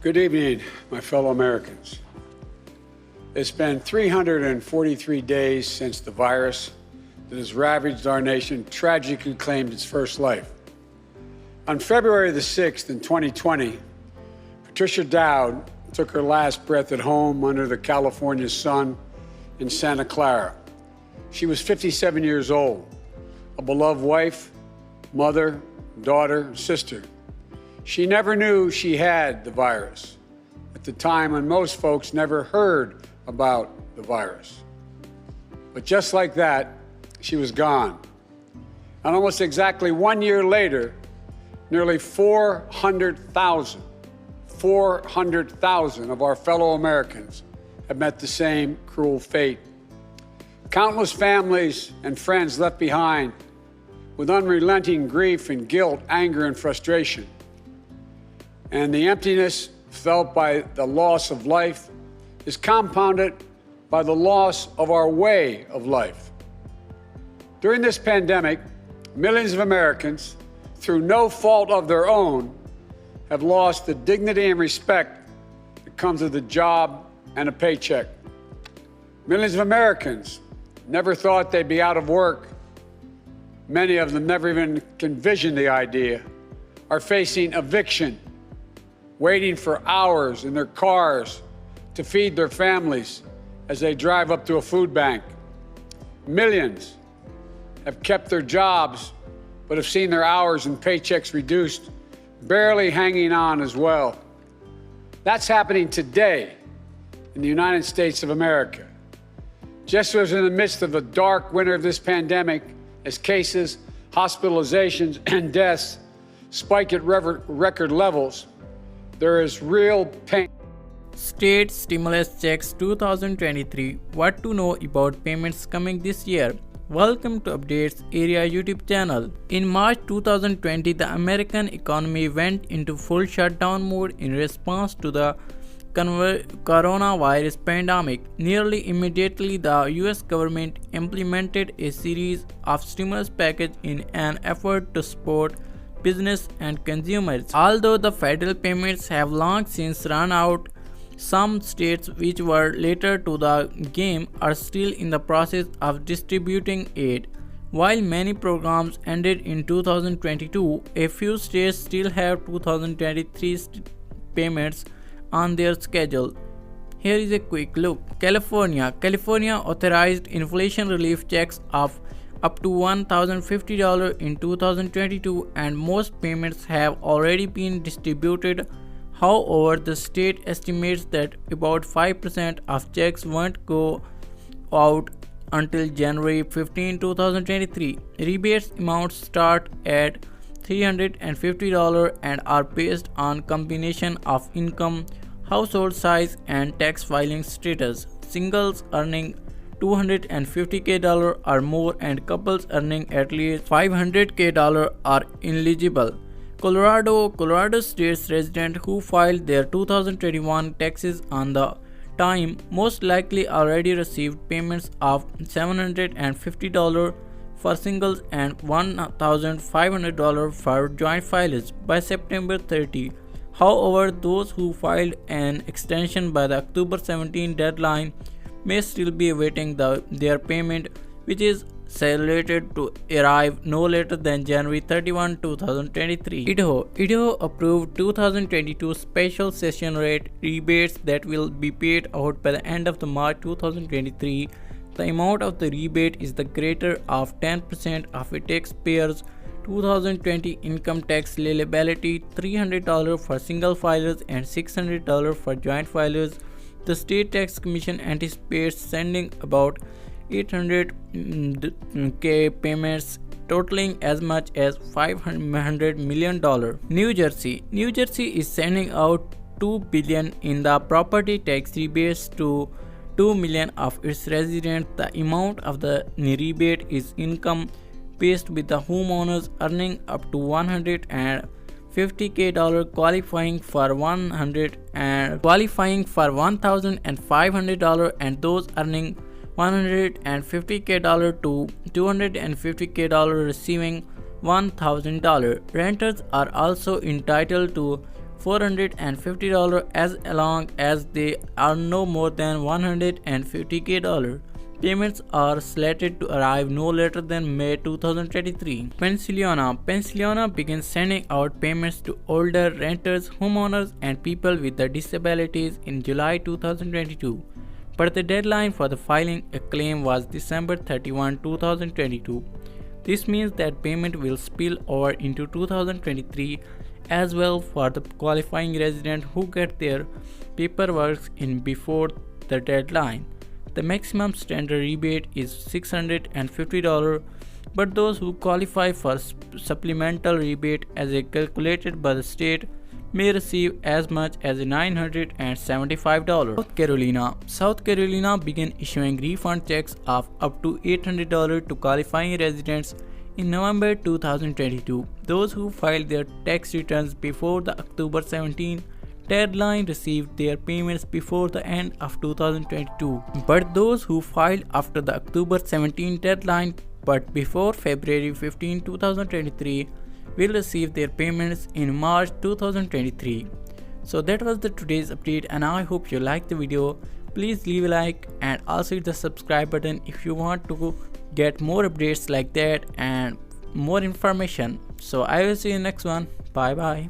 Good evening, my fellow Americans. It's been 343 days since the virus that has ravaged our nation tragically claimed its first life. On February the 6th in 2020, Patricia Dowd took her last breath at home under the California sun in Santa Clara. She was 57 years old, a beloved wife, mother, daughter, sister. She never knew she had the virus at the time when most folks never heard about the virus. But just like that, she was gone. And almost exactly 1 year later, nearly 400,000 of our fellow Americans have met the same cruel fate. Countless families and friends left behind with unrelenting grief and guilt, anger and frustration. And the emptiness felt by the loss of life is compounded by the loss of our way of life. During this pandemic, millions of Americans, through no fault of their own, have lost the dignity and respect that comes with a job and a paycheck. Millions of Americans never thought they'd be out of work. Many of them never even envisioned the idea, are facing eviction, waiting for hours in their cars to feed their families as they drive up to a food bank. Millions have kept their jobs but have seen their hours and paychecks reduced, barely hanging on as well. That's happening today in the United States of America. Just as in the midst of the dark winter of this pandemic, as cases, hospitalizations, and deaths spike at record levels, there is real pain. State Stimulus Checks 2023. What to know about payments coming this year? Welcome to Updates Area YouTube channel. In March 2020, the American economy went into full shutdown mode in response to the coronavirus pandemic. Nearly immediately, the US government implemented a series of stimulus packages in an effort to support business and consumers. Although the federal payments have long since run out, some states which were later to the game are still in the process of distributing aid. While many programs ended in 2022, a few states still have 2023 payments on their schedule. Here is a quick look. California authorized inflation relief checks of up to $1,050 in 2022, and most payments have already been distributed. However, the state estimates that about 5% of checks won't go out until January 15, 2023. Rebates amounts start at $350 and are based on combination of income, household size, and tax filing status. Singles earning $250,000 or more and couples earning at least $500,000 are eligible. Colorado state's residents who filed their 2021 taxes on the time most likely already received payments of $750 for singles and $1,500 for joint filers by September 30. However, those who filed an extension by the October 17 deadline may still be awaiting their payment, which is slated to arrive no later than January 31, 2023. Idaho approved 2022 special session rate rebates that will be paid out by the end of the March 2023. The amount of the rebate is the greater of 10% of a taxpayer's 2020 income tax liability, $300 for single filers and $600 for joint filers. The State Tax Commission anticipates sending about 800K payments totaling as much as $500 million. New Jersey is sending out $2 billion in the property tax rebates to 2 million of its residents. The amount of the rebate is income based, with the homeowners earning up to $150K qualifying for $1,500 and those earning $150K to $250K receiving $1,000. Renters are also entitled to $450 as long as they earn no more than $150K. Payments are slated to arrive no later than May 2023. Pennsylvania began sending out payments to older renters, homeowners, and people with disabilities in July 2022. But the deadline for the filing a claim was December 31, 2022. This means that payment will spill over into 2023 as well for the qualifying resident who get their paperwork in before the deadline. The maximum standard rebate is $650, but those who qualify for supplemental rebate as calculated by the state may receive as much as $975. South Carolina began issuing refund checks of up to $800 to qualifying residents in November 2022. Those who filed their tax returns before the October 17 deadline received their payments before the end of 2022. But those who filed after the October 17 deadline but before February 15, 2023 will receive their payments in March 2023. So that was the today's update, and I hope you liked the video. Please leave a like and also hit the subscribe button if you want to get more updates like that and more information. So I will see you in the next one. Bye bye.